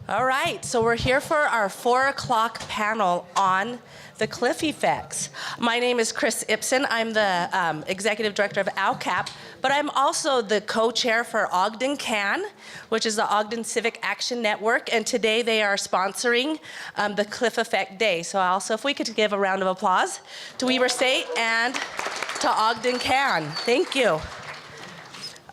All right, so we're here for our 4 o'clock panel on the cliff effects. My name is Chris Ibsen. I'm the executive director of ALCAP, but I'm also the co-chair for Ogden CAN, which is the Ogden Civic Action Network, and today they are sponsoring the Cliff Effect Day. So also, if we could give a round of applause to Weber State and to Ogden CAN. Thank you.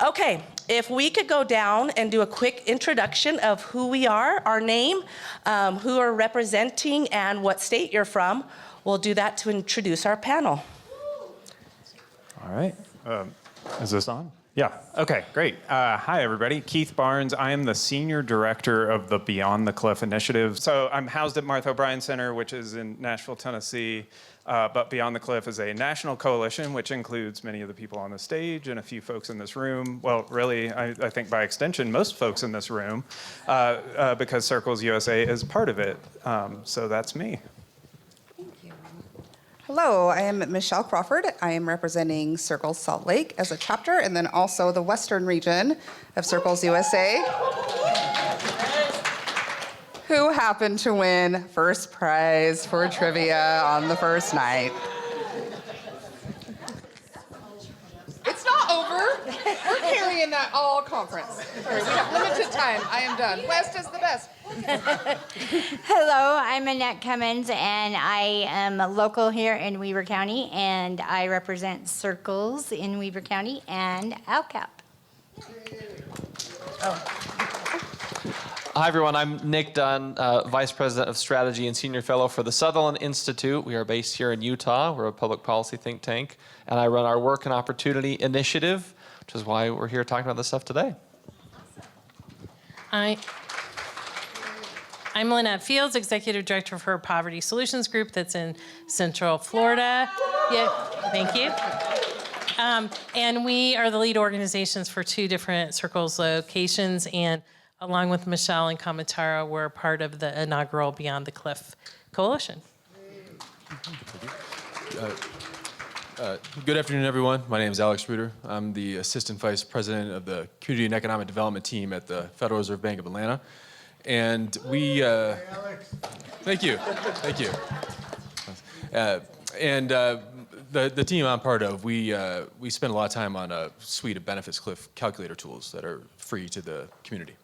Okay. If we could go down and do a quick introduction of who we are, our name, who are representing, and what state you're from, we'll do that to introduce our panel. All right. Is this on? Yeah. Okay, great. Hi, everybody. Keith Barnes. I am the Senior Director of the Beyond the Cliff Initiative. So I'm housed at Martha O'Brien Center, which is in Nashville, Tennessee. But Beyond the Cliff is a national coalition, which includes many of the people on the stage and a few folks in this room. Well, really, I think by extension, most folks in this room, because Circles USA is part of it. So that's me. Thank you. Hello, I am Michelle Crawford. I am representing Circles Salt Lake as a chapter, and then also the Western region of Circles USA, who happened to win first prize for trivia on the first night. It's not over. We're carrying that all conference. Sorry, we have limited time. I am done. West is the best. Hello, I'm Annette Cummins, and I am local here in Weber County, and I represent Circles in Weber County and ALCAP. Hi, everyone. I'm Nick Dunn, Vice President of Strategy and Senior Fellow for the Sutherland Institute. We are based here in Utah. We're a public policy think tank, and I run our Work and Opportunity Initiative, which is why we're here talking about this stuff today. I'm Lynette Fields, Executive Director for Poverty Solutions Group that's in Central Florida. Yeah, thank you. And we are the lead organizations for 2 different Circles locations, and along with Michelle and Kamatara, we're part of the inaugural Beyond the Cliff Coalition. Good afternoon, everyone. My name is Alex Reuter. I'm the Assistant Vice President of the Community and Economic Development Team at the Federal Reserve Bank of Atlanta. And we... Thank you. Thank you. The team I'm part of, we spend a lot of time on a suite of benefits cliff calculator tools that are free to the community.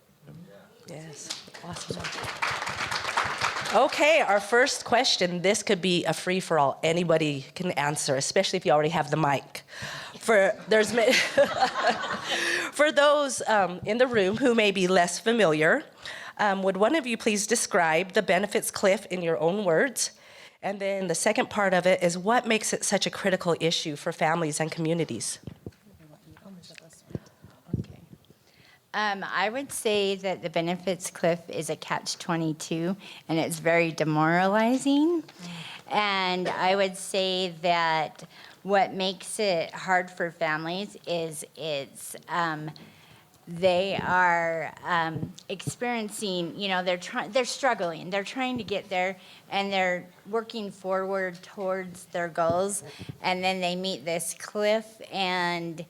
Yes, awesome. Okay, our first question, this could be a free-for-all. Anybody can answer, especially if you already have the mic. For those in the room who may be less familiar, would one of you please describe the benefits cliff in your own words? And then the second part of it is, what makes it such a critical issue for families and communities? I would say that the benefits cliff is a catch-22, and it's very demoralizing. And I would say that what makes it hard for families is they are experiencing, they're struggling. They're trying to get there, and they're working forward towards their goals. And then they meet this cliff, and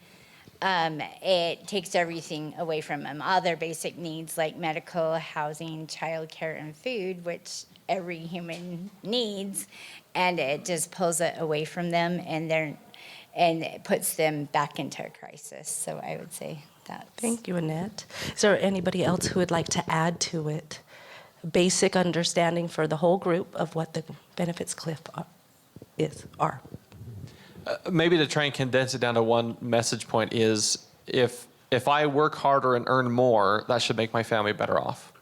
it takes everything away from them. All their basic needs like medical, housing, childcare, and food, which every human needs, and it just pulls it away from them, and it puts them back into a crisis. So I would say that. Thank you, Annette. Is there anybody else who would like to add to it? A basic understanding for the whole group of what the benefits cliff are. Maybe to try and condense it down to one message point is, if I work harder and earn more, that should make my family better off.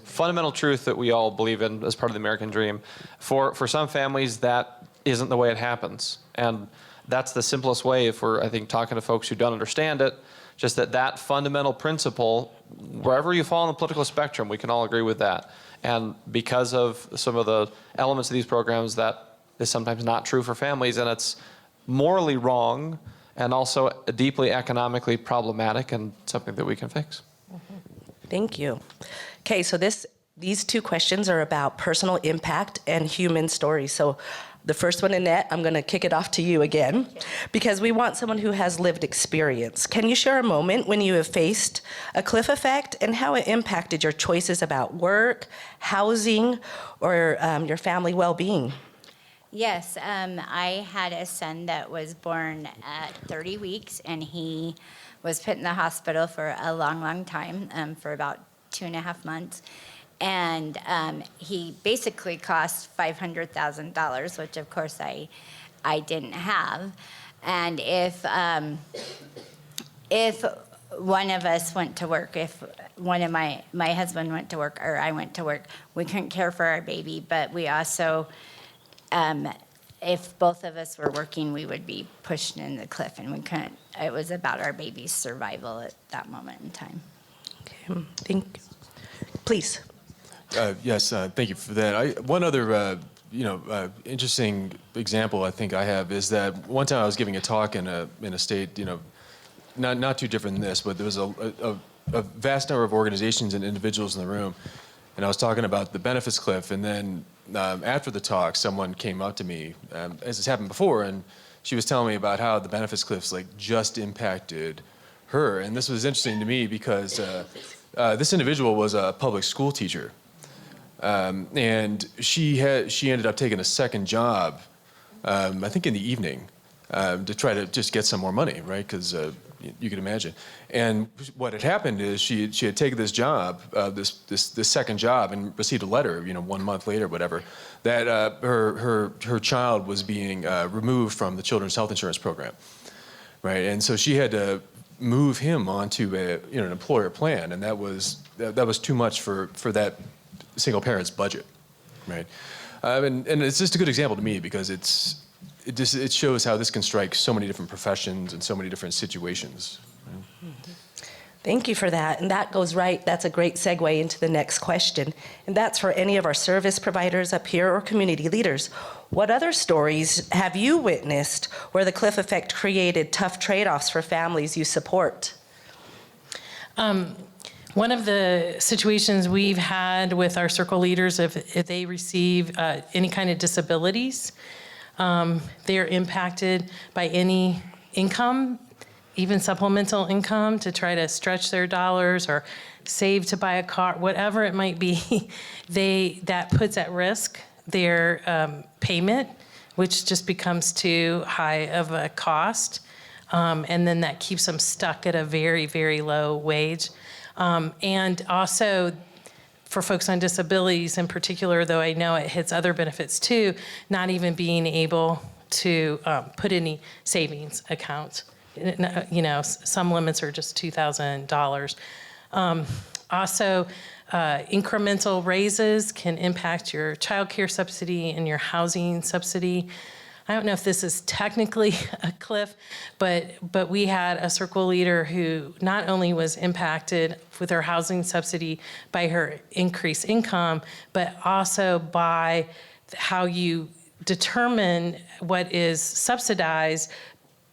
Fundamental truth that we all believe in as part of the American dream. For some families, that isn't the way it happens. And that's the simplest way, if we're, I think, talking to folks who don't understand it, just that fundamental principle, wherever you fall on the political spectrum, we can all agree with that. And because of some of the elements of these programs, that is sometimes not true for families, and it's morally wrong and also deeply economically problematic, and something that we can fix. Thank you. Okay, so these 2 questions are about personal impact and human stories. So The first one, Annette, I'm going to kick it off to you again, because we want someone who has lived experience. Can you share a moment when you have faced a cliff effect and how it impacted your choices about work, housing, or your family well-being? Yes, I had a son that was born at 30 weeks, and he was put in the hospital for a long, long time, for about 2.5 months. And he basically cost $500,000, which of course I didn't have. And if one of us went to work, if one of my husband went to work or I went to work, we couldn't care for our baby, but we also, if both of us were working, we would be pushed in the cliff, and we couldn't. It was about our baby's survival at that moment in time. Okay, thank you. Please. Yes, thank you for that. One other, interesting example I think I have is that one time I was giving a talk in a state, not too different than this, but there was a vast number of organizations and individuals in the room, and I was talking about the benefits cliff, and then after the talk, someone came up to me, as has happened before, and she was telling me about how the benefits cliffs just impacted her, and this was interesting to me because this individual was a public school teacher. And she ended up taking a second job, I think in the evening, to try to just get some more money, right? Because you can imagine. And what had happened is she had taken this job, this second job, and received a letter, 1 month later, whatever, that her child was being removed from the Children's Health Insurance Program, right? And so she had to move him onto an employer plan, and that was too much for that single parent's budget, right? And it's just a good example to me because it shows how this can strike so many different professions and so many different situations. Right? Thank you for that. And that's a great segue into the next question. And that's for any of our service providers up here or community leaders. What other stories have you witnessed where the cliff effect created tough trade-offs for families you support? One of the situations we've had with our circle leaders, if they receive any kind of disabilities, they're impacted by any income, even supplemental income, to try to stretch their dollars or save to buy a car, whatever it might be. That puts at risk their payment, which just becomes too high of a cost, and then that keeps them stuck at a very, very low wage. And also, for folks on disabilities in particular, though I know it hits other benefits too, not even being able to put any savings accounts. Some limits are just $2,000. Also, incremental raises can impact your child care subsidy and your housing subsidy. I don't know if this is technically a cliff, but we had a circle leader who not only was impacted with her housing subsidy by her increased income, but also by how you determine what is subsidized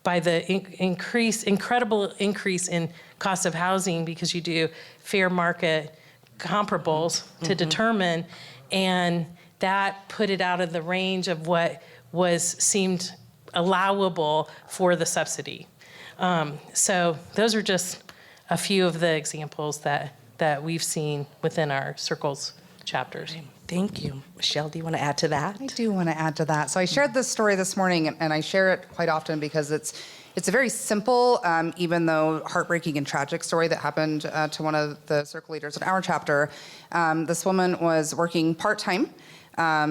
by the incredible increase in cost of housing, because you do fair market comparables to determine, and that put it out of the range of what seemed allowable for the subsidy. So those are just a few of the examples that we've seen within our circles chapters. Thank you. Michelle, do you want to add to that? I do want to add to that. So I shared this story this morning, and I share it quite often because it's a very simple, even though heartbreaking and tragic story that happened to one of the circle leaders in our chapter. This woman was working part-time.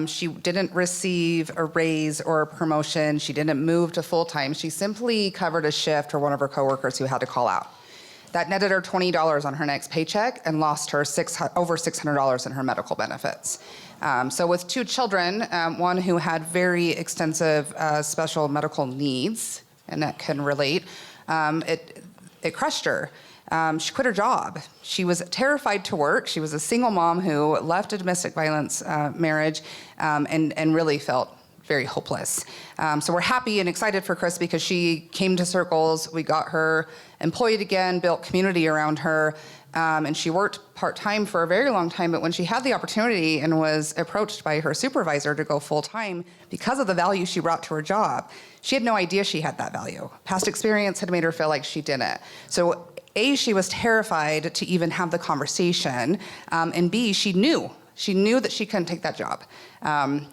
She didn't receive a raise or a promotion. She didn't move to full-time. She simply covered a shift for one of her coworkers who had to call out. That netted her $20 on her next paycheck and lost her over $600 in her medical benefits. So with 2 children, one who had very extensive special medical needs, and that can relate, it crushed her. She quit her job. She was terrified to work. She was a single mom who left a domestic violence marriage and really felt very hopeless. So we're happy and excited for Chris because she came to Circles. We got her employed again, built community around her, and she worked part-time for a very long time, but when she had the opportunity and was approached by her supervisor to go full-time because of the value she brought to her job, she had no idea she had that value. Past experience had made her feel like she didn't. So A, she was terrified to even have the conversation, and B, she knew that she couldn't take that job.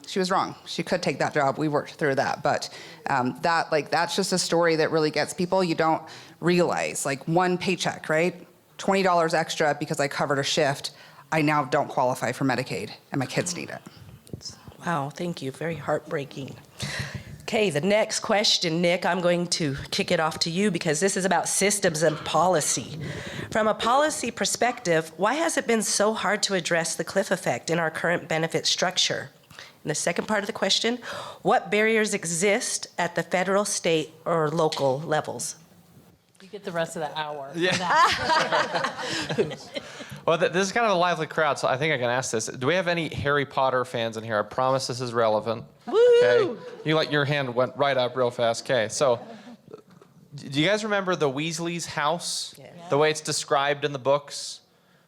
She was wrong. She could take that job. We worked through that. But that's just a story that really gets people. You don't realize, like, one paycheck, right? $20 extra because I covered a shift. I now don't qualify for Medicaid, and my kids need it. Wow, thank you. Very heartbreaking. Okay, the next question, Nick, I'm going to kick it off to you because this is about systems and policy. From a policy perspective, why has it been so hard to address the cliff effect in our current benefit structure? And the second part of the question, what barriers exist at the federal, state, or local levels? You get the rest of the hour. Yeah. Well, this is kind of a lively crowd, so I think I can ask this. Do we have any Harry Potter fans in here? I promise this is relevant. Woo! Okay. Your hand went right up real fast. Okay, so do you guys remember the Weasley's house? Yeah. The way it's described in the books?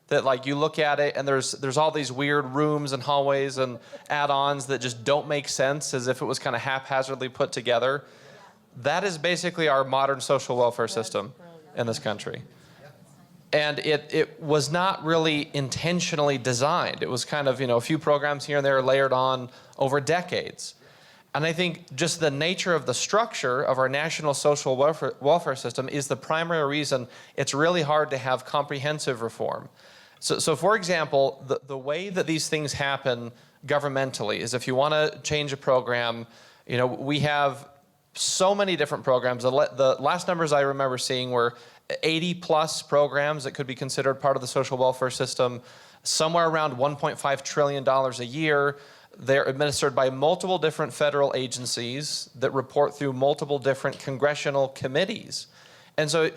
That, like, you look at it and there's all these weird rooms and hallways and add-ons that just don't make sense, as if it was kind of haphazardly put together. That is basically our modern social welfare system in this country. And it was not really intentionally designed. It was kind of, a few programs here and there layered on over decades. And I think just the nature of the structure of our national social welfare system is the primary reason it's really hard to have comprehensive reform. So for example, the way that these things happen governmentally is, if you want to change a program, we have so many different programs. The last numbers I remember seeing were 80 plus programs that could be considered part of the social welfare system, somewhere around $1.5 trillion a year. They're administered by multiple different federal agencies that report through multiple different congressional committees. And so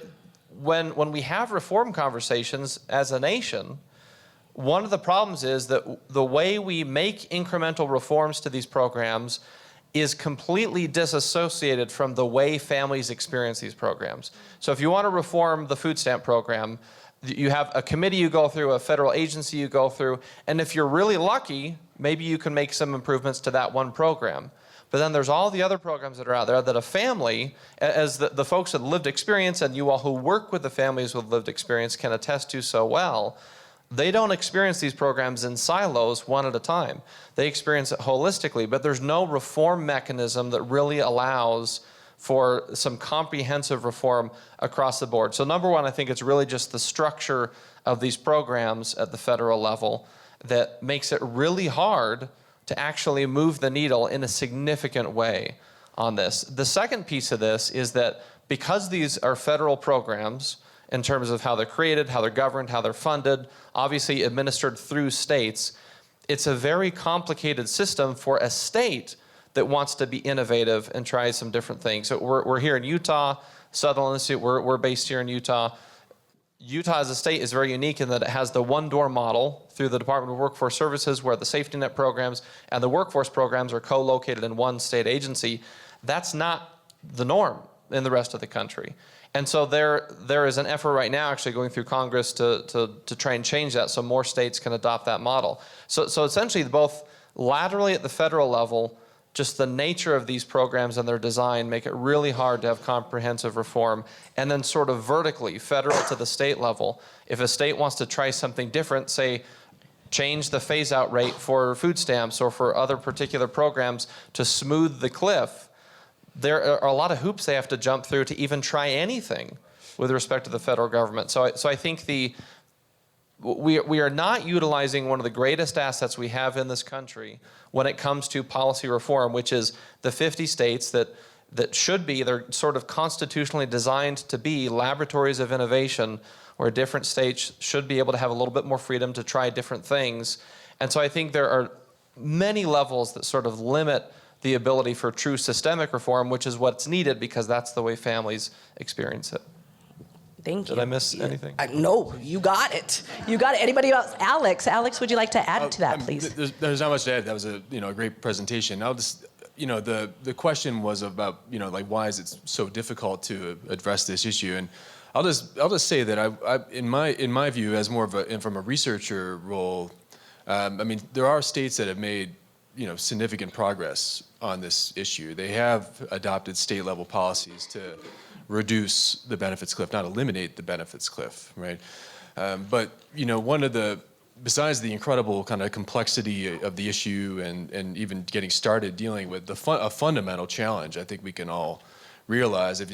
when we have reform conversations as a nation, one of the problems is that the way we make incremental reforms to these programs is completely disassociated from the way families experience these programs. So if you want to reform the food stamp program, you have a committee you go through, a federal agency you go through, and if you're really lucky, maybe you can make some improvements to that one program. But then there's all the other programs that are out there that a family, as the folks with lived experience, and you all who work with the families with lived experience can attest to so well, they don't experience these programs in silos one at a time. They experience it holistically, but there's no reform mechanism that really allows for some comprehensive reform across the board. So number one, I think it's really just the structure of these programs at the federal level that makes it really hard to actually move the needle in a significant way on this. The second piece of this is that because these are federal programs, in terms of how they're created, how they're governed, how they're funded, obviously administered through states, it's a very complicated system for a state that wants to be innovative and try some different things. So we're here in Utah, Sutherland Institute, we're based here in Utah. Utah as a state is very unique in that it has the one-door model through the Department of Workforce Services, where the safety net programs and the workforce programs are co-located in one state agency. That's not the norm in the rest of the country. And so there is an effort right now actually going through Congress to try and change that so more states can adopt that model. So essentially, both laterally at the federal level, just the nature of these programs and their design make it really hard to have comprehensive reform. And then sort of vertically, federal to the state level, if a state wants to try something different, say change the phase-out rate for food stamps or for other particular programs to smooth the cliff, there are a lot of hoops they have to jump through to even try anything with respect to the federal government. So I think we are not utilizing one of the greatest assets we have in this country when it comes to policy reform, which is the 50 states that should be, they're sort of constitutionally designed to be laboratories of innovation, where different states should be able to have a little bit more freedom to try different things. And so I think there are many levels that sort of limit the ability for true systemic reform, which is what's needed because that's the way families experience it. Thank you. Did I miss anything? No, you got it. You got it. Anybody else? Alex, would you like to add to that, please? There's not much to add. That was a great presentation. I'll just the question was about like why is it so difficult to address this issue, and I'll just say that in my view, as more of from a researcher role, I mean, there are states that have made significant progress on this issue. They have adopted state-level policies to reduce the benefits cliff, not eliminate the benefits cliff, right? But besides the incredible kind of complexity of the issue and even getting started dealing with a fundamental challenge, I think we can all realize if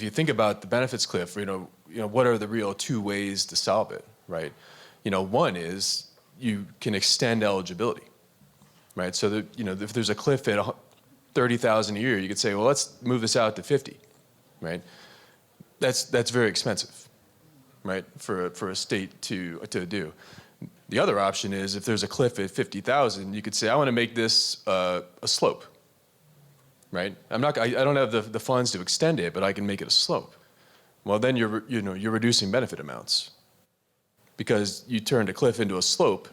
you think about the benefits cliff, what are the real two ways to solve it, right? One is you can extend eligibility, right? So that if there's a cliff at 30,000 a year, you could say, well, let's move this out to 50, right? That's very expensive, right, for a state to do. The other option is if there's a cliff at 50,000, you could say, I want to make this a slope, right? I don't have the funds to extend it, but I can make it a slope. Well, then you're reducing benefit amounts because you turned a cliff into a slope.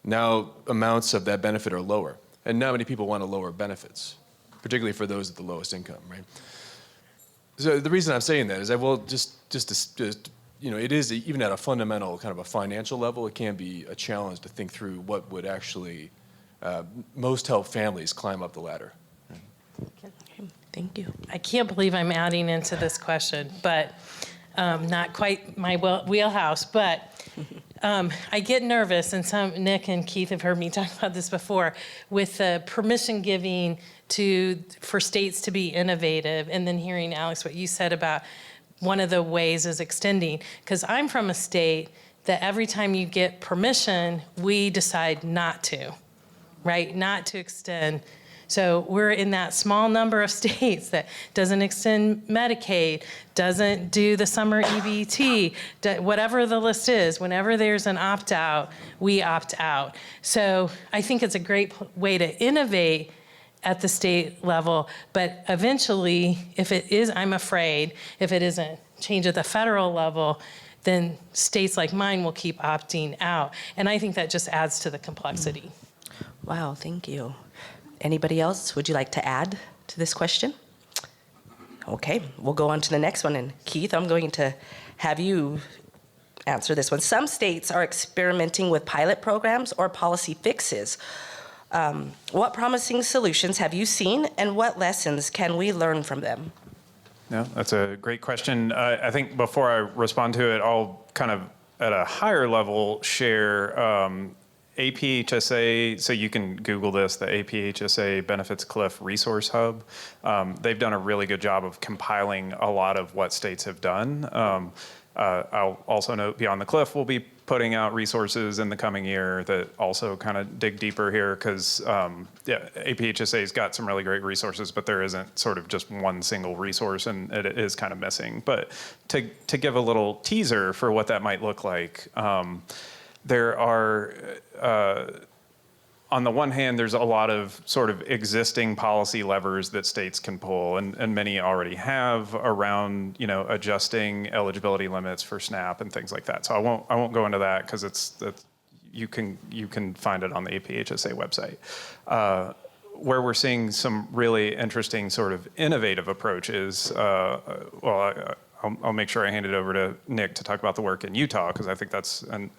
Now amounts of that benefit are lower, and not many people want to lower benefits, particularly for those at the lowest income, right? So the reason I'm saying that is that, well, it is, even at a fundamental kind of a financial level, it can be a challenge to think through what would actually most help families climb up the ladder. Thank you. I can't believe I'm adding into this question, but not quite my wheelhouse, but I get nervous, and Nick and Keith have heard me talk about this before, with the permission giving for states to be innovative, and then hearing, Alex, what you said about one of the ways is extending. Because I'm from a state that every time you get permission, we decide not to, right? Not to extend. So we're in that small number of states that doesn't extend Medicaid, doesn't do the summer EBT, whatever the list is. Whenever there's an opt-out, we opt out. So I think it's a great way to innovate at the state level, but eventually, I'm afraid, if it isn't change at the federal level, then states like mine will keep opting out. And I think that just adds to the complexity. Wow, thank you. Anybody else would you like to add to this question? Okay, we'll go on to the next one. And Keith, I'm going to have you answer this one. Some states are experimenting with pilot programs or policy fixes. What promising solutions have you seen, and what lessons can we learn from them? Yeah, that's a great question. I think before I respond to it, I'll kind of at a higher level share APHSA, so you can Google this, the APHSA Benefits Cliff Resource Hub. They've done a really good job of compiling a lot of what states have done. I'll also note Beyond the Cliff will be putting out resources in the coming year that also kind of dig deeper here because APHSA's got some really great resources, but there isn't sort of just one single resource, and it is kind of missing. But to give a little teaser for what that might look like, there are, on the one hand, there's a lot of sort of existing policy levers that states can pull, and many already have around, adjusting eligibility limits for SNAP and things like that. So I won't go into that because you can find it on the APHSA website. Where we're seeing some really interesting sort of innovative approaches, I'll make sure I hand it over to Nick to talk about the work in Utah because I think that's and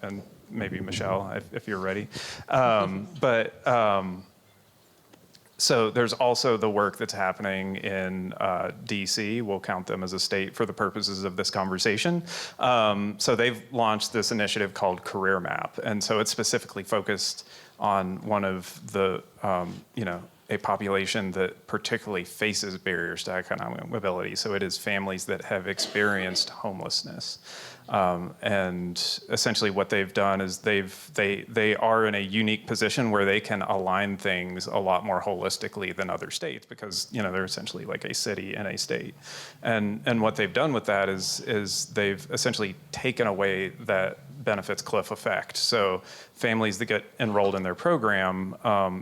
maybe Michelle, if you're ready. So there's also the work that's happening in DC. We'll count them as a state for the purposes of this conversation. So they've launched this initiative called Career Map. And so it's specifically focused on one of the, a population that particularly faces barriers to economic mobility. So it is families that have experienced homelessness. And essentially what they've done is they are in a unique position where they can align things a lot more holistically than other states because, they're essentially like a city and a state. And what they've done with that is they've essentially taken away that benefits cliff effect. So families that get enrolled in their program,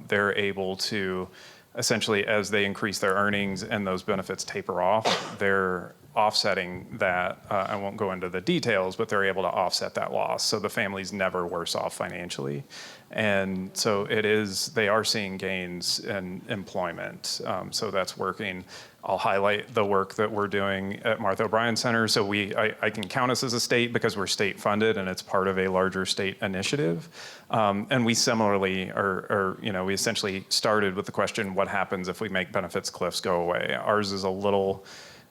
they're able to essentially, as they increase their earnings and those benefits taper off, they're offsetting that. I won't go into the details, but they're able to offset that loss. So the family's never worse off financially. And so they are seeing gains in employment. So that's working. I'll highlight the work that we're doing at Martha O'Brien Center. So I can count us as a state because we're state funded and it's part of a larger state initiative. And we similarly we essentially started with the question, what happens if we make benefits cliffs go away? Ours is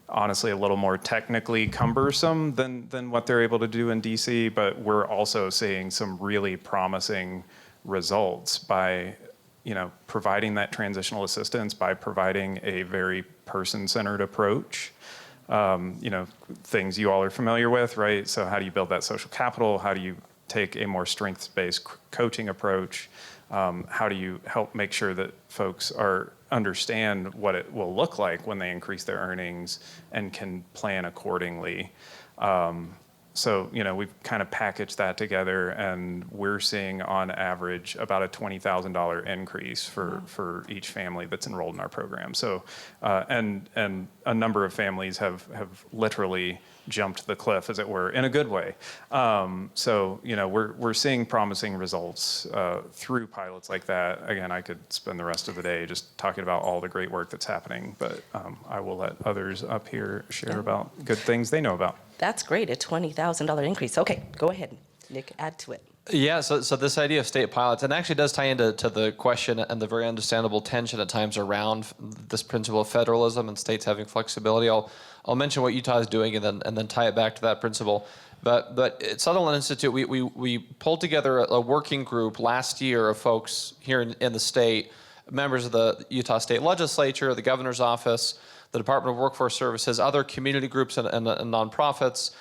honestly a little more technically cumbersome than what they're able to do in DC, but we're also seeing some really promising results by providing that transitional assistance, by providing a very person-centered approach. Things you all are familiar with, right? So how do you build that social capital? How do you take a more strengths-based coaching approach? How do you help make sure that folks understand what it will look like when they increase their earnings and can plan accordingly? So we've kind of packaged that together, and we're seeing on average about a $20,000 increase for each family that's enrolled in our program. So, and a number of families have literally jumped the cliff, as it were, in a good way. So we're seeing promising results through pilots like that. Again, I could spend the rest of the day just talking about all the great work that's happening, but I will let others up here share about good things they know about. That's great, a $20,000 increase. Okay, go ahead, Nick, add to it. Yeah, so this idea of state pilots, and actually does tie into the question and the very understandable tension at times around this principle of federalism and states having flexibility. I'll mention what Utah is doing and then tie it back to that principle. But at Sutherland Institute, we pulled together a working group last year of folks here in the state, members of the Utah State Legislature, the governor's office, the Department of Workforce Services, other community groups and nonprofits.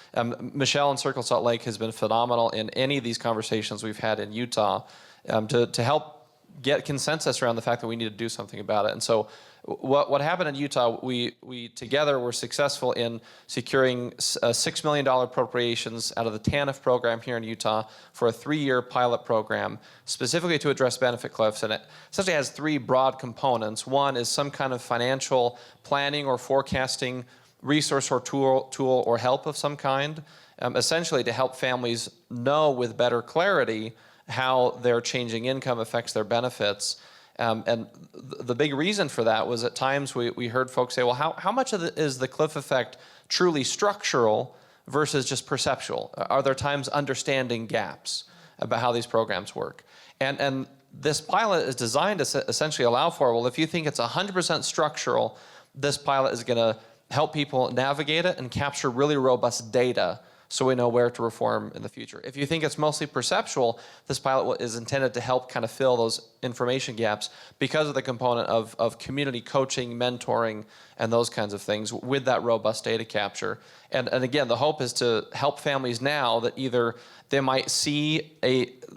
Michelle in Circle Salt Lake has been phenomenal in any of these conversations we've had in Utah to help get consensus around the fact that we need to do something about it. And so what happened in Utah, we together were successful in securing $6 million appropriations out of the TANF program here in Utah for a 3-year pilot program specifically to address benefit cliffs. And it essentially has 3 broad components. One is some kind of financial planning or forecasting resource or tool or help of some kind, essentially to help families know with better clarity how their changing income affects their benefits. And the big reason for that was at times we heard folks say, well, how much of is the cliff effect truly structural versus just perceptual? Are there times understanding gaps about how these programs work? And this pilot is designed to essentially allow for, well, if you think it's 100% structural, this pilot is going to help people navigate it and capture really robust data so we know where to reform in the future. If you think it's mostly perceptual, this pilot is intended to help kind of fill those information gaps because of the component of community coaching, mentoring, and those kinds of things with that robust data capture. And again, the hope is to help families now that either they might see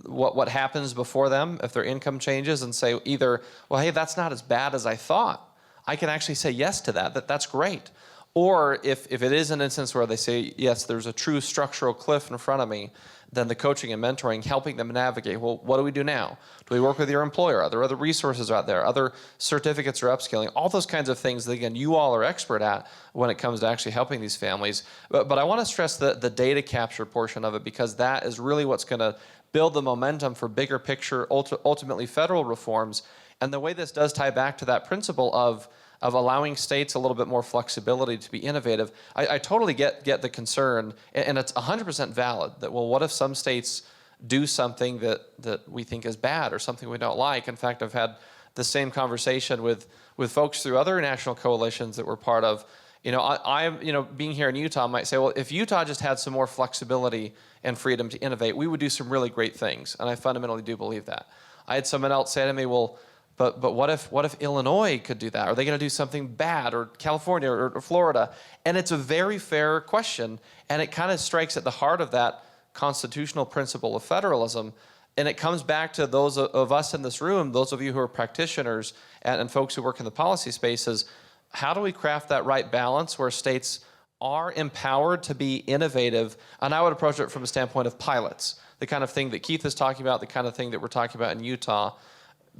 what happens before them if their income changes and say either, well, hey, that's not as bad as I thought. I can actually say yes to that's great. Or if it is an instance where they say, yes, there's a true structural cliff in front of me, then the coaching and mentoring, helping them navigate, well, what do we do now? Do we work with your employer? Are there other resources out there? Other certificates or upskilling? All those kinds of things that, again, you all are expert at when it comes to actually helping these families. But I want to stress the data capture portion of it because that is really what's going to build the momentum for bigger picture, ultimately federal reforms. And the way this does tie back to that principle of allowing states a little bit more flexibility to be innovative. I totally get the concern, and it's 100% valid that, well, what if some states do something that we think is bad or something we don't like? In fact, I've had the same conversation with folks through other national coalitions that we're part of. Being here in Utah might say, well, if Utah just had some more flexibility and freedom to innovate, we would do some really great things, and I fundamentally do believe that. I had someone else say to me, well, But what if Illinois could do that? Are they going to do something bad, or California or Florida? And it's a very fair question, and it kind of strikes at the heart of that constitutional principle of federalism. And it comes back to those of us in this room, those of you who are practitioners and folks who work in the policy spaces. How do we craft that right balance where states are empowered to be innovative? And I would approach it from a standpoint of pilots, the kind of thing that Keith is talking about, the kind of thing that we're talking about in Utah.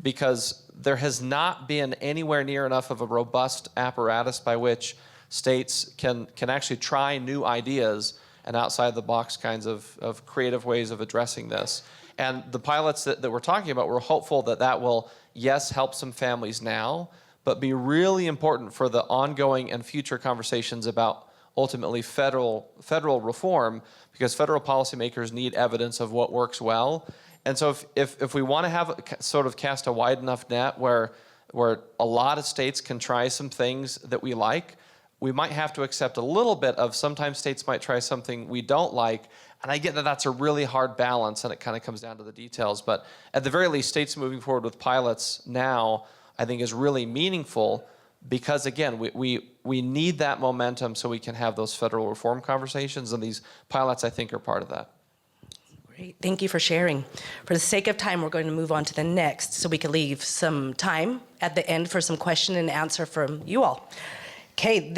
Because there has not been anywhere near enough of a robust apparatus by which states can actually try new ideas and outside the box kinds of creative ways of addressing this. And the pilots that we're talking about, we're hopeful that will, yes, help some families now, but be really important for the ongoing and future conversations about ultimately federal reform, because federal policymakers need evidence of what works well. And so if we want to have sort of cast a wide enough net where a lot of states can try some things that we like, we might have to accept a little bit of sometimes states might try something we don't like. And I get that that's a really hard balance and it kind of comes down to the details. But at the very least, states moving forward with pilots now, I think is really meaningful because, again, we need that momentum so we can have those federal reform conversations. And these pilots, I think, are part of that. Great. Thank you for sharing. For the sake of time, we're going to move on to the next so we can leave some time at the end for some question and answer from you all. Okay,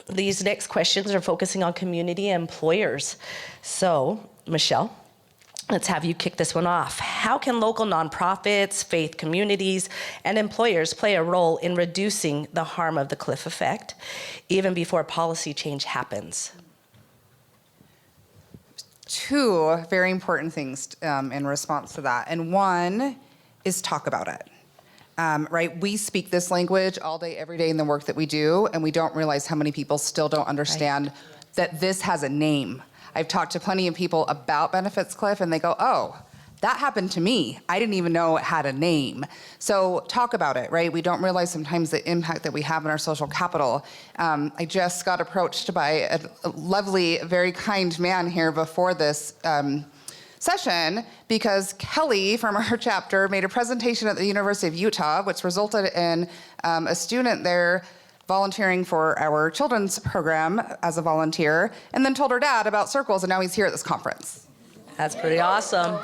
these next questions are focusing on community employers. So, Michelle, let's have you kick this one off. How can local nonprofits, faith communities, and employers play a role in reducing the harm of the cliff effect, even before policy change happens? Two very important things in response to that. And one is talk about it. Right? We speak this language all day, every day in the work that we do, and we don't realize how many people still don't understand that this has a name. I've talked to plenty of people about benefits cliff, and they go, oh, that happened to me. I didn't even know it had a name. So talk about it, right? We don't realize sometimes the impact that we have in our social capital. I just got approached by a lovely, very kind man here before this session because Kelly from our chapter made a presentation at the University of Utah, which resulted in a student there volunteering for our children's program as a volunteer, and then told her dad about circles, and now he's here at this conference. That's pretty awesome.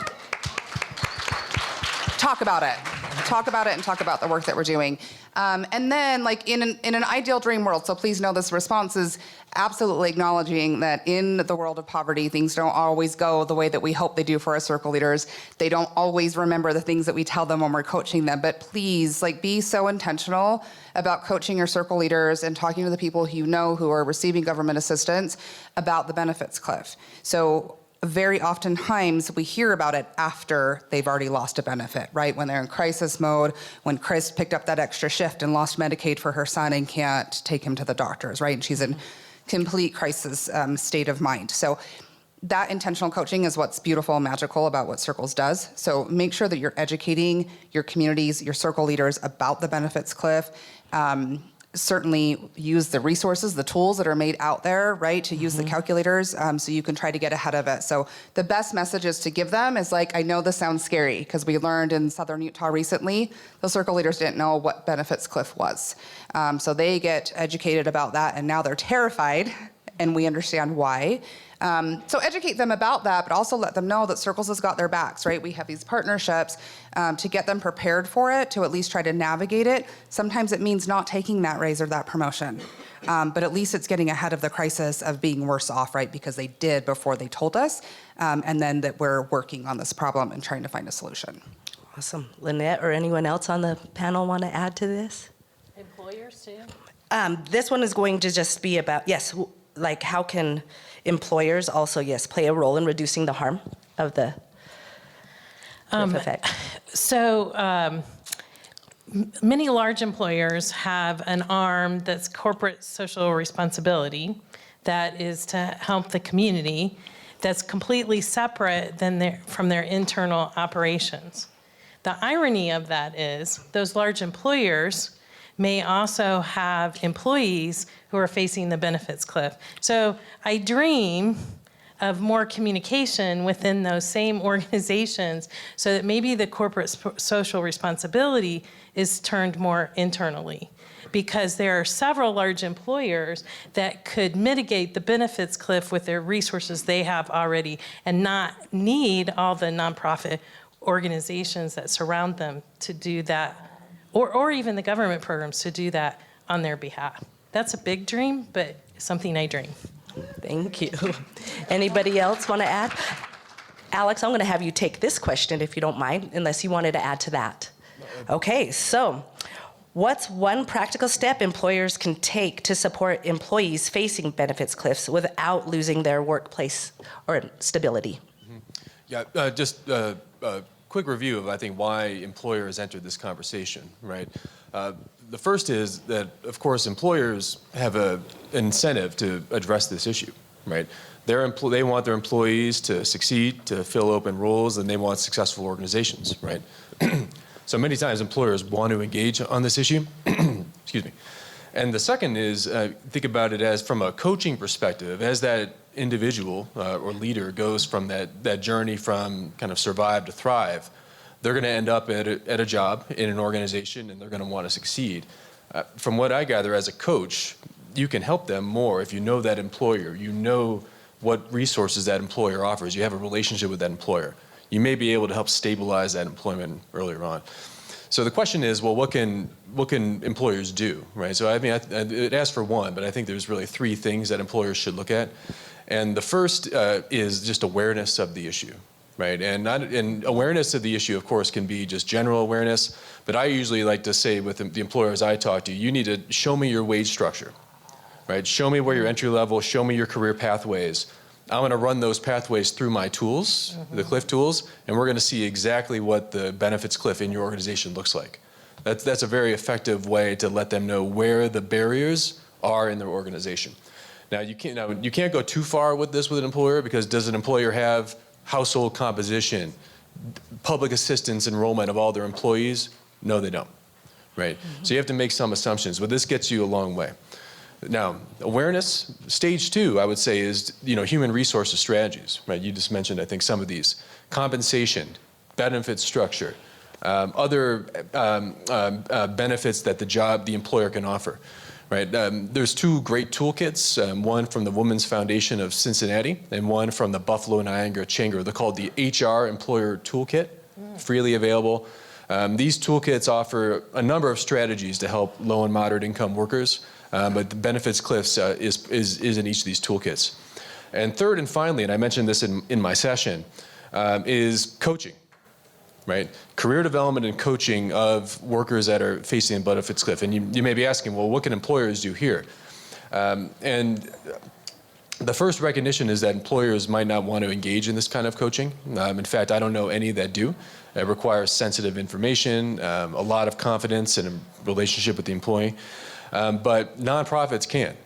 Talk about it. Talk about it and talk about the work that we're doing. And then, like in an ideal dream world, so please know this response is absolutely acknowledging that in the world of poverty, things don't always go the way that we hope they do for our circle leaders. They don't always remember the things that we tell them when we're coaching them. But please, be so intentional about coaching your circle leaders and talking to the people who you know who are receiving government assistance about the benefits cliff. So very oftentimes we hear about it after they've already lost a benefit, right? When they're in crisis mode, when Chris picked up that extra shift and lost Medicaid for her son and can't take him to the doctors, right? And she's in complete crisis state of mind. So that intentional coaching is what's beautiful and magical about what Circles does. So make sure that you're educating your communities, your circle leaders about the benefits cliff. Certainly use the resources, the tools that are made out there, right, to use the calculators so you can try to get ahead of it. So the best messages to give them is I know this sounds scary because we learned in Southern Utah recently, the circle leaders didn't know what benefits cliff was. So they get educated about that and now they're terrified and we understand why. So educate them about that, but also let them know that Circles has got their backs, right? We have these partnerships to get them prepared for it, to at least try to navigate it. Sometimes it means not taking that raise or that promotion, but at least it's getting ahead of the crisis of being worse off, right? Because they did before they told us, and then that we're working on this problem and trying to find a solution. Awesome. Lynette or anyone else on the panel want to add to this? Employers too? This one is going to just be about, how can employers also, play a role in reducing the harm of the cliff effect? So many large employers have an arm that's corporate social responsibility that is to help the community that's completely separate from their internal operations. The irony of that is those large employers may also have employees who are facing the benefits cliff. So I dream of more communication within those same organizations so that maybe the corporate social responsibility is turned more internally, because there are several large employers that could mitigate the benefits cliff with their resources they have already and not need all the nonprofit organizations that surround them to do that, or even the government programs to do that on their behalf. That's a big dream, but something I dream. Thank you. Anybody else want to add? Alex, I'm going to have you take this question if you don't mind, unless you wanted to add to that. Okay, so What's one practical step employers can take to support employees facing benefits cliffs without losing their workplace or stability? Yeah, just a quick review of, I think, why employers entered this conversation, right? The first is that, of course, employers have an incentive to address this issue, right? They want their employees to succeed, to fill open roles, and they want successful organizations, right? So many times employers want to engage on this issue. Excuse me. And the second is, think about it as from a coaching perspective, as that individual or leader goes from that journey from kind of survive to thrive, they're going to end up at a job in an organization, and they're going to want to succeed. From what I gather as a coach, you can help them more if you know that employer, you know what resources that employer offers, you have a relationship with that employer. You may be able to help stabilize that employment earlier on. So the question is, well, what can employers do, right? So I mean, it asks for one, but I think there's really three things that employers should look at. And the first is just awareness of the issue, right? And awareness of the issue, of course, can be just general awareness, but I usually like to say with the employers I talk to, you need to show me your wage structure, right? Show me where your entry level, show me your career pathways. I'm going to run those pathways through my tools, the CLIF tools, and we're going to see exactly what the benefits cliff in your organization looks like. That's a very effective way to let them know where the barriers are in their organization. Now, you can't go too far with this with an employer, because does an employer have household composition, public assistance enrollment of all their employees? No, they don't, right? So you have to make some assumptions, but this gets you a long way. Now, awareness, stage two, I would say, is human resources strategies, right? You just mentioned, I think, some of these. Compensation, benefit structure, other benefits that the employer can offer, right? There's two great toolkits, one from the Women's Foundation of Cincinnati and one from the Buffalo Niagara Chamber. They're called the HR Employer Toolkit, freely available. These toolkits offer a number of strategies to help low and moderate income workers. But the benefits cliffs is in each of these toolkits. And third and finally, and I mentioned this in my session, is coaching, right? Career development and coaching of workers that are facing a benefits cliff. And you may be asking, well, what can employers do here? And the first recognition is that employers might not want to engage in this kind of coaching. In fact, I don't know any that do. It requires sensitive information, a lot of confidence and a relationship with the employee. But nonprofits can,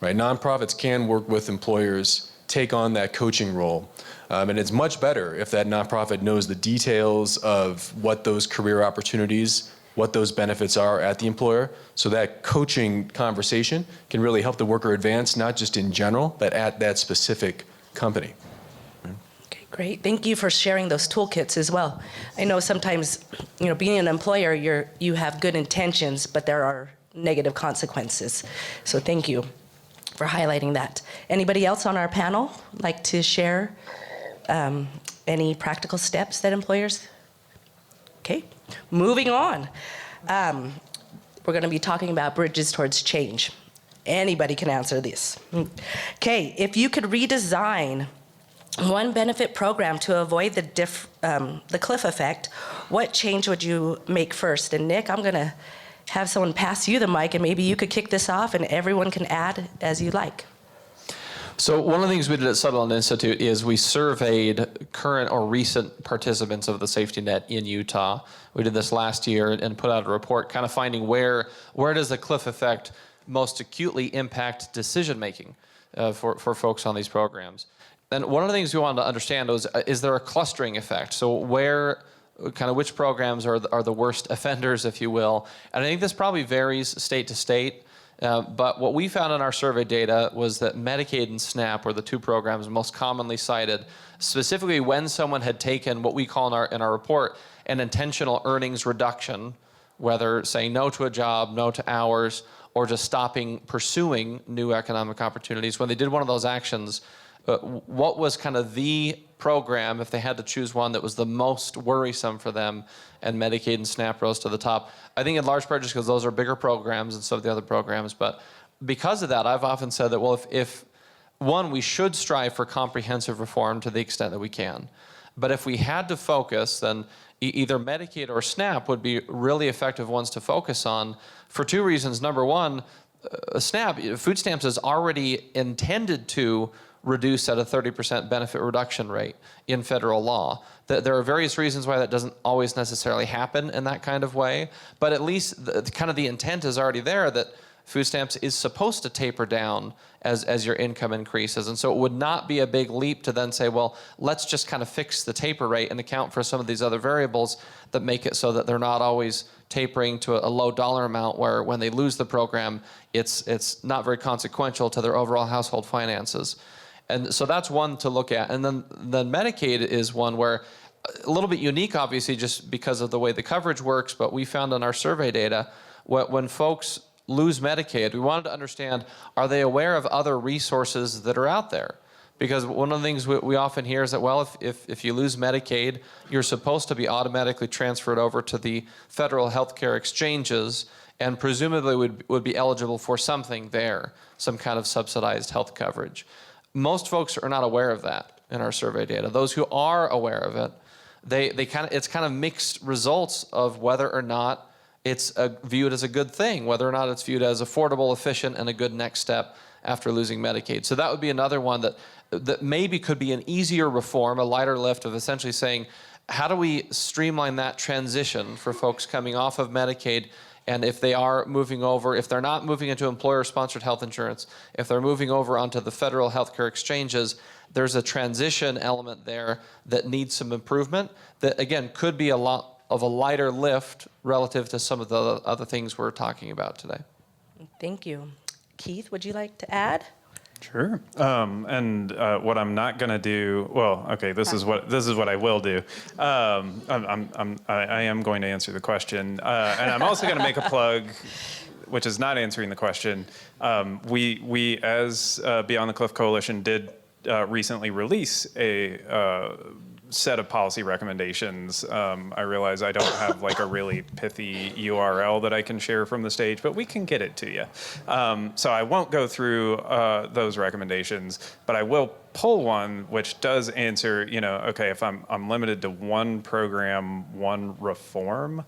right? Nonprofits can work with employers, take on that coaching role. And it's much better if that nonprofit knows the details of what those career opportunities, what those benefits are at the employer, so that coaching conversation can really help the worker advance, not just in general, but at that specific company. Okay, great. Thank you for sharing those toolkits as well. I know sometimes, being an employer, you have good intentions, but there are negative consequences. So thank you for highlighting that. Anybody else on our panel like to share any practical steps that employers? Okay, moving on. We're going to be talking about bridges towards change. Anybody can answer this. Okay, if you could redesign one benefit program to avoid the cliff effect, what change would you make first? And Nick, I'm going to have someone pass you the mic, and maybe you could kick this off, and everyone can add as you like. So one of the things we did at Sutherland Institute is we surveyed current or recent participants of the safety net in Utah. We did this last year and put out a report kind of finding where does the cliff effect most acutely impact decision making for folks on these programs. And one of the things we wanted to understand was, is there a clustering effect? So which programs are the worst offenders, if you will. And I think this probably varies state to state. But what we found in our survey data was that Medicaid and SNAP were the two programs most commonly cited, specifically when someone had taken what we call in our report an intentional earnings reduction, whether saying no to a job, no to hours, or just stopping pursuing new economic opportunities. When they did one of those actions, what was kind of the program, if they had to choose one, that was the most worrisome for them, and Medicaid and SNAP rose to the top. I think in large part just because those are bigger programs than some of the other programs, but because of that, I've often said that, well, if one, we should strive for comprehensive reform to the extent that we can, but if we had to focus, then either Medicaid or SNAP would be really effective ones to focus on for two reasons. Number one, SNAP, food stamps is already intended to reduce at a 30% benefit reduction rate in federal law. There are various reasons why that doesn't always necessarily happen in that kind of way, but at least the intent is already there that food stamps is supposed to taper down as your income increases. And so it would not be a big leap to then say, well, let's just kind of fix the taper rate and account for some of these other variables that make it so that they're not always tapering to a low dollar amount where when they lose the program, it's not very consequential to their overall household finances. And so that's one to look at. And then Medicaid is one where a little bit unique, obviously, just because of the way the coverage works, but we found in our survey data, when folks lose Medicaid, we wanted to understand, are they aware of other resources that are out there? Because one of the things we often hear is that, well, if you lose Medicaid, you're supposed to be automatically transferred over to the federal healthcare exchanges and presumably would be eligible for something there, some kind of subsidized health coverage. Most folks are not aware of that in our survey data. Those who are aware of it, it's kind of mixed results of whether or not it's viewed as a good thing, whether or not it's viewed as affordable, efficient, and a good next step after losing Medicaid. So that would be another one that maybe could be an easier reform, a lighter lift of essentially saying, how do we streamline that transition for folks coming off of Medicaid? And if they are moving over, if they're not moving into employer-sponsored health insurance, if they're moving over onto the federal healthcare exchanges, there's a transition element there that needs some improvement that, again, could be a lot of a lighter lift relative to some of the other things we're talking about today. Thank you. Keith, would you like to add? Sure. And what I'm not going to do, well, okay, this is what I will do. I am going to answer the question, and I'm also going to make a plug, which is not answering the question. We as Beyond the Cliff Coalition did recently release a set of policy recommendations. I realize I don't have like a really pithy URL that I can share from the stage, but we can get it to you. So I won't go through those recommendations, but I will pull one which does answer, okay, if I'm limited to one program, one reform,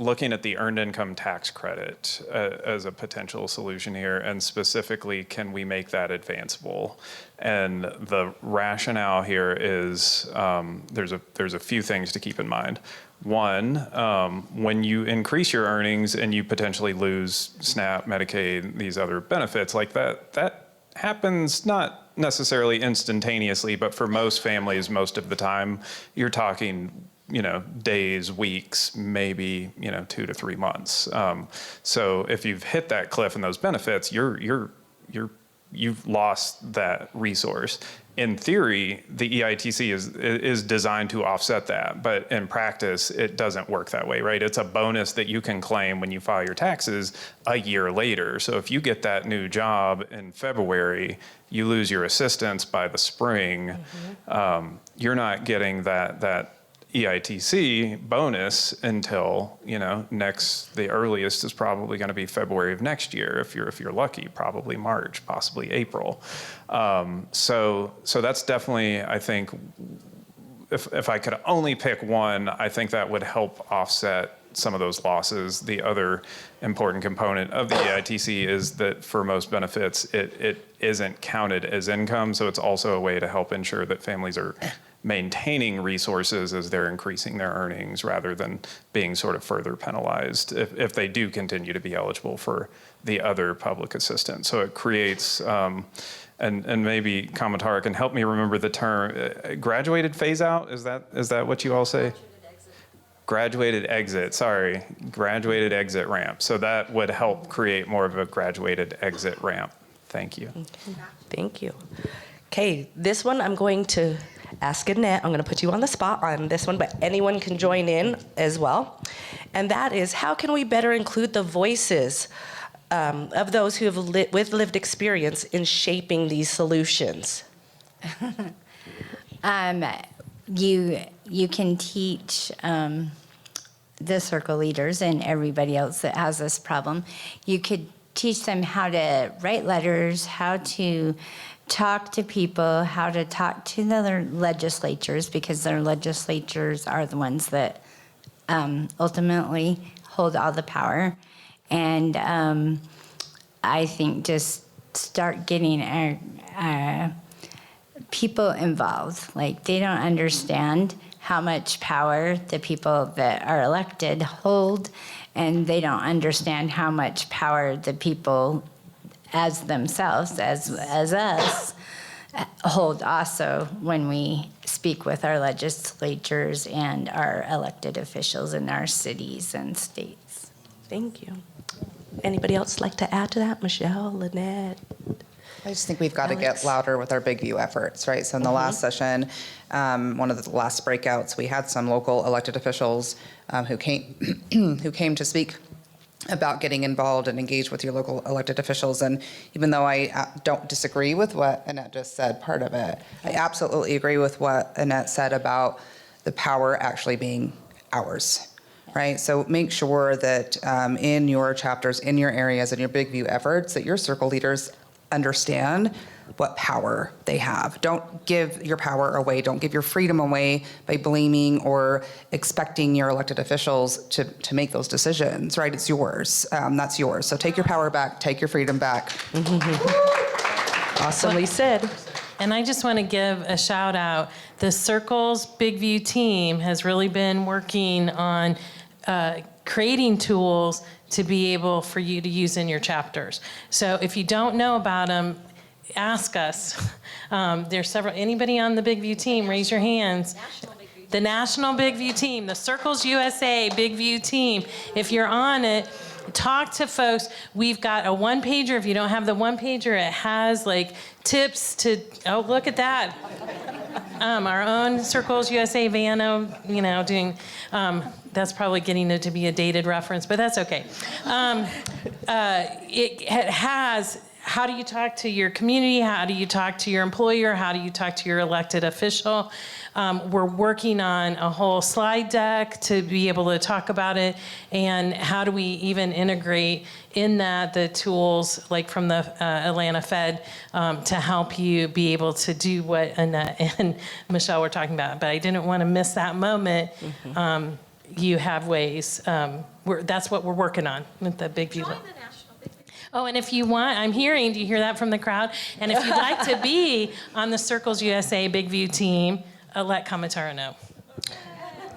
looking at the earned income tax credit as a potential solution here, and specifically, can we make that advanceable? And the rationale here is there's a few things to keep in mind. One, when you increase your earnings and you potentially lose SNAP, Medicaid, these other benefits, like that happens not necessarily instantaneously, but for most families, most of the time, you're talking days, weeks, maybe 2 to 3 months. So if you've hit that cliff in those benefits, you've lost that resource. In theory, the EITC is designed to offset that, but in practice, it doesn't work that way, right? It's a bonus that you can claim when you file your taxes a year later. So if you get that new job in February, you lose your assistance by the spring. You're not getting that EITC bonus until the earliest is probably going to be February of next year if you're lucky, probably March, possibly April. So that's definitely, I think, if I could only pick one, I think that would help offset some of those losses. The other important component of the EITC is that for most benefits, it isn't counted as income, so it's also a way to help ensure that families are maintaining resources as they're increasing their earnings rather than being sort of further penalized if they do continue to be eligible for the other public assistance. So it creates, and maybe Kamatara can help me remember the term, graduated phase out? Is that what you all say? Graduated exit, sorry, graduated exit ramp. So that would help create more of a graduated exit ramp. Thank you. Okay. Thank you. Okay, this one I'm going to ask Annette. I'm going to put you on the spot on this one, but anyone can join in as well. And that is, how can we better include the voices of those who have with lived experience in shaping these solutions? You can teach the circle leaders and everybody else that has this problem. You could teach them how to write letters, how to talk to people, how to talk to their legislatures, because their legislatures are the ones that ultimately hold all the power. And I think just start getting our people involved. Like, they don't understand how much power the people that are elected hold, and they don't understand how much power the people as themselves, as us, hold also when we speak with our legislatures and our elected officials in our cities and states. Thank you. Anybody else like to add to that? Michelle, Lynette? I just think we've got to Alex? get louder with our Big View efforts, right? So in the last session, one of the last breakouts, we had some local elected officials who came who came to speak about getting involved and engaged with your local elected officials. And even though I don't disagree with what Annette just said, part of it, I absolutely agree with what Annette said about the power actually being ours, right? So make sure that in your chapters, in your areas, in your Big View efforts, that your circle leaders understand what power they have. Don't give your power away. Don't give your freedom away by blaming or expecting your elected officials to make those decisions, right? It's yours. That's yours. So take your power back. Take your freedom back. Awesomely said. And I just want to give a shout out. The Circles Big View team has really been working on creating tools to be able for you to use in your chapters. So if you don't know about them, ask us. There's several. Anybody on the Big View team, raise your hands. The National Big View team, the Circles USA Big View team. If you're on it, talk to folks. We've got a one-pager. If you don't have the one-pager, it has like tips to, oh, look at that. Our own Circles USA Vano, doing, that's probably getting it to be a dated reference, but that's okay. It has, how do you talk to your community? How do you talk to your employer? How do you talk to your elected official? We're working on a whole slide deck to be able to talk about it, and how do we even integrate in that the tools like from the Atlanta Fed to help you be able to do what Annette and Michelle were talking about. But I didn't want to miss that moment. You have ways. That's what we're working on with the Big View. Oh, and if you want, I'm hearing, do you hear that from the crowd? And if you'd like to be on the Circles USA Big View team, let Kamatara know.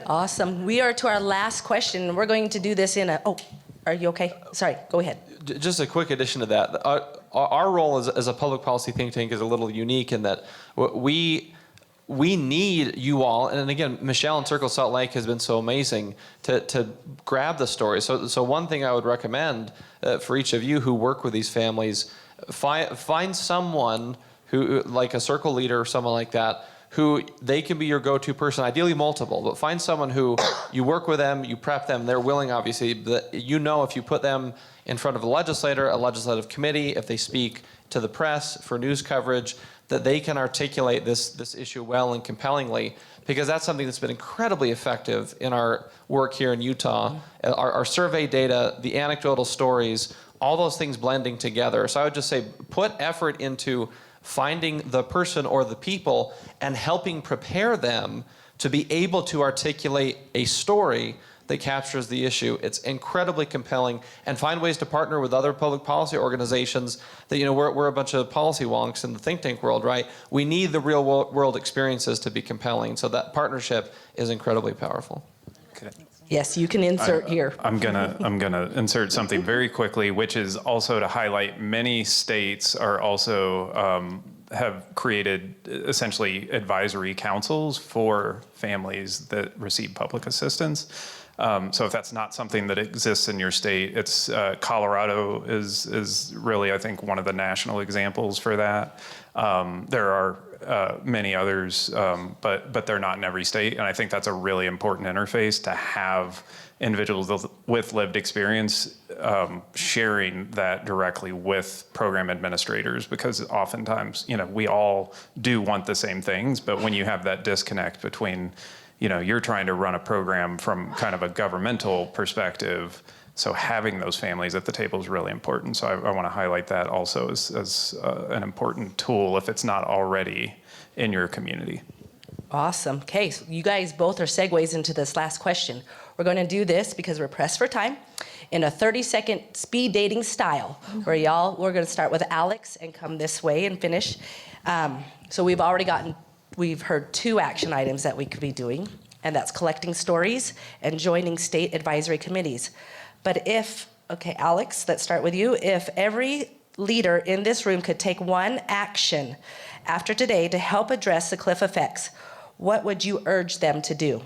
Awesome. We are to our last question. We're going to do this in a, oh, are you okay? Sorry, go ahead. Just a quick addition to that. Our role as a public policy think tank is a little unique in that we need you all, and again, Michelle and Circle Salt Lake has been so amazing to grab the story. So one thing I would recommend for each of you who work with these families, find someone who, like a circle leader or someone like that, who they can be your go-to person, ideally multiple, but find someone who you work with them, you prep them, they're willing, obviously, that if you put them in front of a legislator, a legislative committee, if they speak to the press for news coverage, that they can articulate this issue well and compellingly, because that's something that's been incredibly effective in our work here in Utah. Our survey data, the anecdotal stories, all those things blending together. So I would just say put effort into finding the person or the people and helping prepare them to be able to articulate a story that captures the issue. It's incredibly compelling, and find ways to partner with other public policy organizations that, we're a bunch of policy wonks in the think tank world, right? We need the real world experiences to be compelling. So that partnership is incredibly powerful. Yes, you can insert here. I'm gonna insert something very quickly, which is also to highlight many states are also have created essentially advisory councils for families that receive public assistance. So if that's not something that exists in your state, it's Colorado is really, I think, one of the national examples for that. There are many others, but they're not in every state. And I think that's a really important interface to have individuals with lived experience sharing that directly with program administrators, because oftentimes, we all do want the same things, but when you have that disconnect between, you're trying to run a program from kind of a governmental perspective, So having those families at the table is really important. So I want to highlight that also as an important tool if it's not already in your community. Awesome. Okay, so you guys both are segues into this last question. We're going to do this because we're pressed for time in a 30-second speed dating style, where we're going to start with Alex and come this way and finish. So we've heard 2 action items that we could be doing, and that's collecting stories and joining state advisory committees. But okay, Alex, let's start with you. If every leader in this room could take one action after today to help address the cliff effects, what would you urge them to do?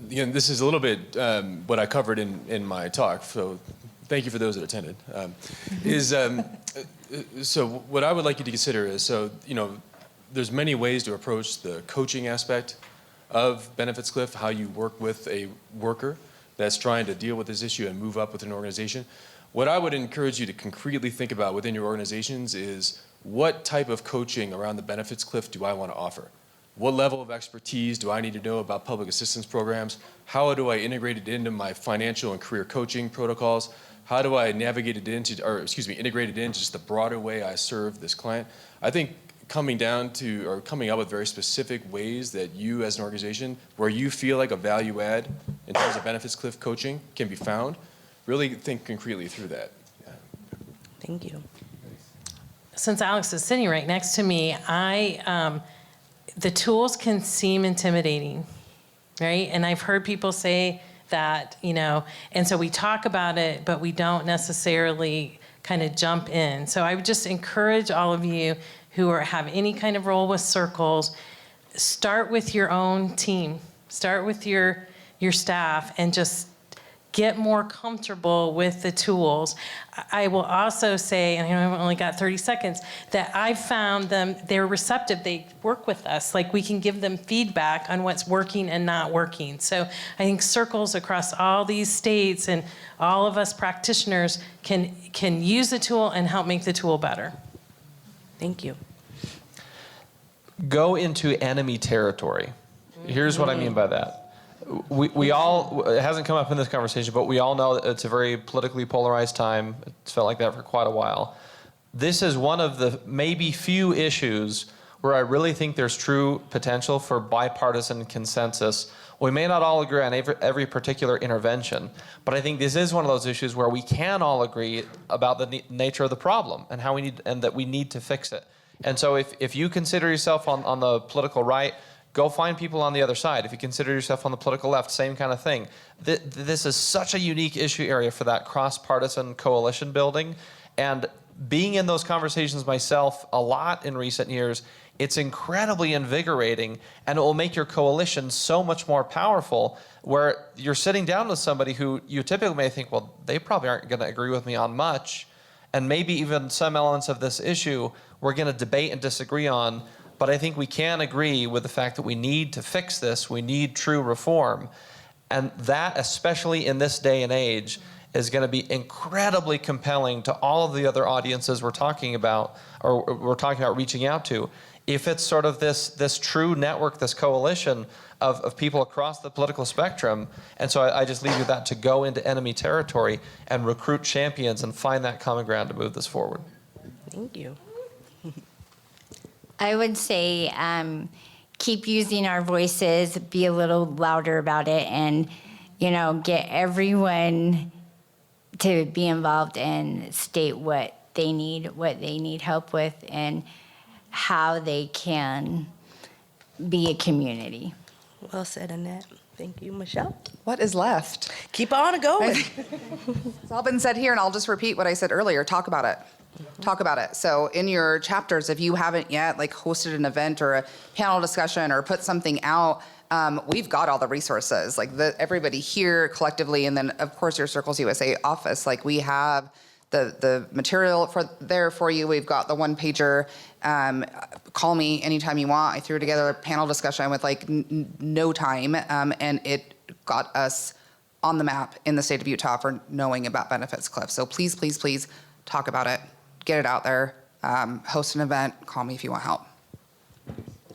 Again, this is a little bit what I covered in my talk, so thank you for those that attended. So what I would like you to consider is, there's many ways to approach the coaching aspect of benefits cliff, how you work with a worker that's trying to deal with this issue and move up with an organization. What I would encourage you to concretely think about within your organizations is, what type of coaching around the benefits cliff do I want to offer? What level of expertise do I need to know about public assistance programs? How do I integrate it into my financial and career coaching protocols? How do I integrate it into just the broader way I serve this client? I think coming up with very specific ways that you as an organization, where you feel like a value add in terms of benefits cliff coaching can be found, really think concretely through that. Yeah. Thank you. Since Alex is sitting right next to me, the tools can seem intimidating, right? And I've heard people say that, and so we talk about it, but we don't necessarily kind of jump in. So I would just encourage all of you who have any kind of role with circles, start with your own team, start with your staff, and just get more comfortable with the tools. I will also say, and I've only got 30 seconds, that I've found they're receptive. They work with us. Like, we can give them feedback on what's working and not working. So I think circles across all these states and all of us practitioners can use the tool and help make the tool better. Thank you. Go into enemy territory. Here's what I mean by that. We all, it hasn't come up in this conversation, but we all know that it's a very politically polarized time. It's felt like that for quite a while. This is one of the maybe few issues where I really think there's true potential for bipartisan consensus. We may not all agree on every particular intervention, but I think this is one of those issues where we can all agree about the nature of the problem and that we need to fix it. And so if you consider yourself on the political right, go find people on the other side. If you consider yourself on the political left, same kind of thing. This is such a unique issue area for that cross-partisan coalition building. And being in those conversations myself a lot in recent years, it's incredibly invigorating, and it will make your coalition so much more powerful, where you're sitting down with somebody who you typically may think, well, they probably aren't going to agree with me on much, and maybe even some elements of this issue we're going to debate and disagree on. But I think we can agree with the fact that we need to fix this. We need true reform. And that, especially in this day and age, is going to be incredibly compelling to all of the other audiences we're talking about, or we're talking about reaching out to. If it's sort of this true network, this coalition of people across the political spectrum. And so I just leave you with that, to go into enemy territory and recruit champions and find that common ground to move this forward. Thank you. I would say keep using our voices, be a little louder about it, and, get everyone to be involved and state what they need help with, and how they can be a community. Well said, Annette. Thank you, Michelle. What is left? Keep on going. It's all been said here, and I'll just repeat what I said earlier. Talk about it. Talk about it. So in your chapters, if you haven't yet hosted an event or a panel discussion or put something out, we've got all the resources. Everybody here collectively, and then of course your Circles USA office. We have the material for you. We've got the one pager. Call me anytime you want. I threw together a panel discussion with no time, and it got us on the map in the state of Utah for knowing about benefits cliff. So please, please, please talk about it. Get it out there. Host an event. Call me if you want help.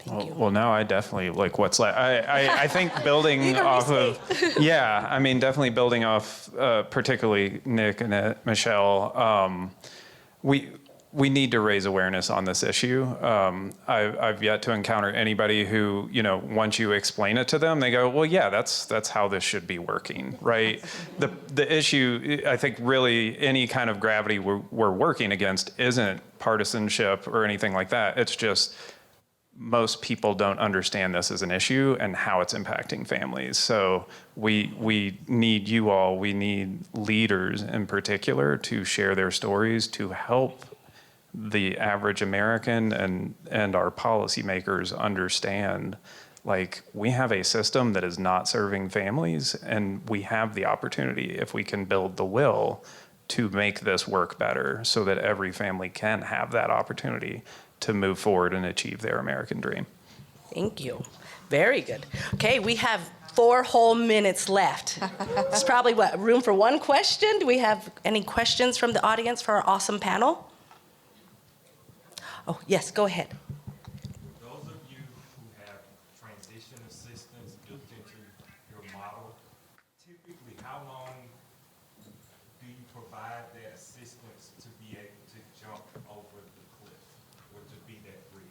Thank you. Well, now I definitely like what's left. I think building off of, yeah, I mean, definitely building off, particularly Nick, Annette, Michelle. We need to raise awareness on this issue. I've yet to encounter anybody who, once you explain it to them, they go, well, yeah, that's how this should be working, right? The issue, I think, really any kind of gravity we're working against isn't partisanship or anything like that. It's just most people don't understand this as an issue and how it's impacting families. So we need you all, we need leaders in particular to share their stories to help the average American and our policymakers understand, like, we have a system that is not serving families, and we have the opportunity, if we can build the will, to make this work better so that every family can have that opportunity to move forward and achieve their American dream. Thank you. Very good. Okay, we have 4 whole minutes left. It's probably room for one question? Do we have any questions from the audience for our awesome panel? Oh, yes, go ahead. Those of you who have transition assistance built into your model, typically how long do you provide that assistance to be able to jump over the cliff or to be that bridge?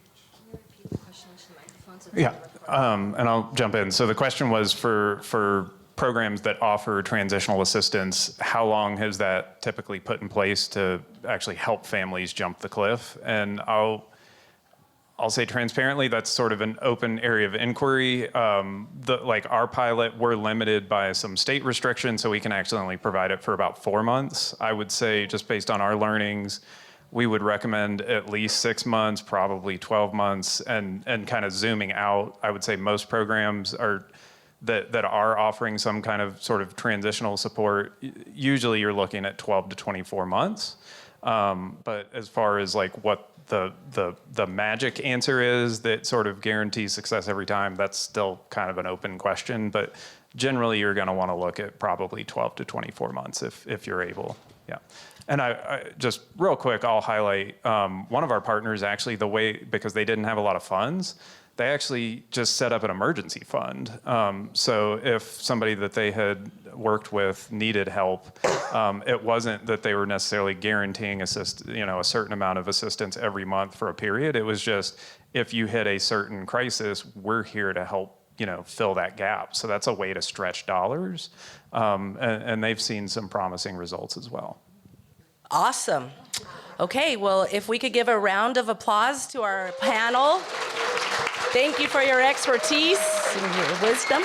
Repeat the question into the microphone so it's Yeah, on the record. and I'll jump in. So the question was for programs that offer transitional assistance, how long has that typically put in place to actually help families jump the cliff? And I'll say transparently, that's sort of an open area of inquiry. Like our pilot, we're limited by some state restrictions, so we can actually only provide it for about 4 months. I would say, just based on our learnings, we would recommend at least 6 months, probably 12 months, and kind of zooming out. I would say most programs that are offering some kind of sort of transitional support, usually you're looking at 12 to 24 months. But as far as like what the magic answer is that sort of guarantees success every time, that's still kind of an open question. But generally, you're going to want to look at probably 12 to 24 months if you're able. Yeah. And I just real quick, I'll highlight one of our partners actually, because they didn't have a lot of funds, they actually just set up an emergency fund. So if somebody that they had worked with needed help, it wasn't that they were necessarily guaranteeing a certain amount of assistance every month for a period. It was just, if you hit a certain crisis, we're here to help fill that gap. So that's a way to stretch dollars. And they've seen some promising results as well. Awesome. Okay, well, if we could give a round of applause to our panel. Thank you for your expertise and your wisdom.